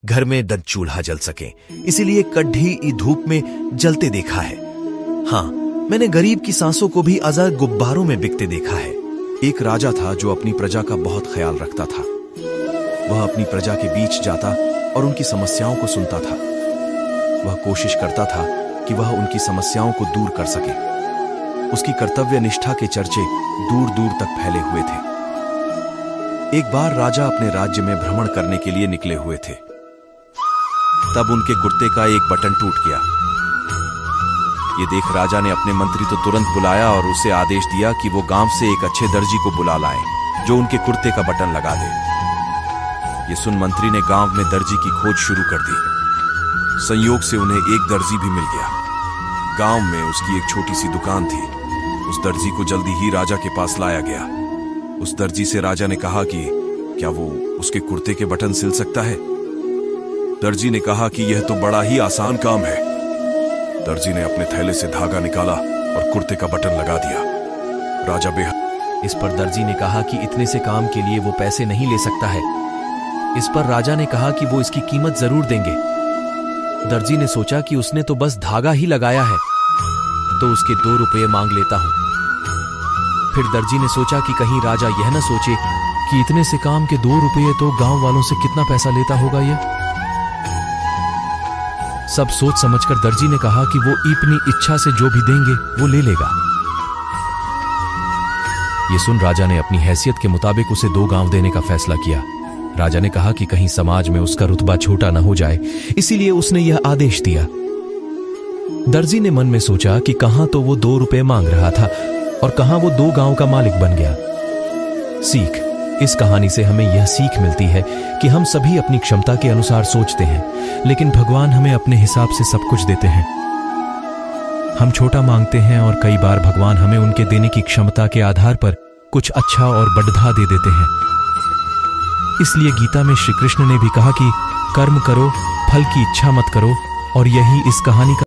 घर में डग चूल्हा जल सके, इसीलिए कड्ढी धूप में जलते देखा है। हाँ, मैंने गरीब की सांसों को भी आजाद गुब्बारों में बिकते देखा है। एक राजा था जो अपनी प्रजा का बहुत ख्याल रखता था। वह अपनी प्रजा के बीच जाता और उनकी समस्याओं को सुनता था। वह कोशिश करता था कि वह उनकी समस्याओं को दूर कर सके। उसकी कर्तव्य निष्ठा के चर्चे दूर दूर तक फैले हुए थे। एक बार राजा अपने राज्य में भ्रमण करने के लिए निकले हुए थे। तब उनके कुर्ते का एक बटन टूट गया। ये देख राजा ने अपने मंत्री तो तुरंत बुलाया और उसे आदेश दिया कि वो गांव से एक अच्छे दर्जी को बुला लाए जो उनके कुर्ते का बटन लगा दे। ये सुन मंत्री ने गांव में दर्जी की खोज शुरू कर दी। संयोग से उन्हें एक दर्जी भी मिल गया। गांव में उसकी एक छोटी सी दुकान थी। उस दर्जी को जल्दी ही राजा के पास लाया गया। उस दर्जी से राजा ने कहा कि क्या वो उसके कुर्ते के बटन सिल सकता है। दर्जी ने कहा कि यह तो बड़ा ही आसान काम है। दर्जी ने अपने थैले से धागा निकाला और कुर्ते का बटन लगा दिया। राजा बेहद। इस पर दर्जी ने कहा कि इतने से काम के लिए वो पैसे नहीं ले सकता है। इस पर राजा ने कहा कि वो इसकी कीमत जरूर देंगे। दर्जी ने सोचा कि उसने तो बस धागा ही लगाया है, तो उसके 2 रुपये मांग लेता हूं। फिर दर्जी ने सोचा कि कहीं राजा यह न सोचे कि इतने से काम के 2 रुपये तो गांव वालों से कितना पैसा लेता होगा ये। सब सोच समझकर दर्जी ने कहा कि वो अपनी इच्छा से जो भी देंगे वो ले लेगा। ये सुन राजा ने अपनी हैसियत के मुताबिक उसे 2 गांव देने का फैसला किया। राजा ने कहा कि कहीं समाज में उसका रुतबा छोटा न हो जाए, इसीलिए उसने यह आदेश दिया। दर्जी ने मन में सोचा कि कहां तो वो 2 रुपये मांग रहा था और कहां वो 2 गांव का मालिक बन गया। सीख, इस कहानी से हमें यह सीख मिलती है कि हम सभी अपनी क्षमता के अनुसार सोचते हैं, लेकिन भगवान हमें अपने हिसाब से सब कुछ देते हैं। हम छोटा मांगते हैं और कई बार भगवान हमें उनके देने की क्षमता के आधार पर कुछ अच्छा और बढ़ा दे देते हैं। इसलिए गीता में श्री कृष्ण ने भी कहा कि कर्म करो, फल की इच्छा मत करो, और यही इस कहानी का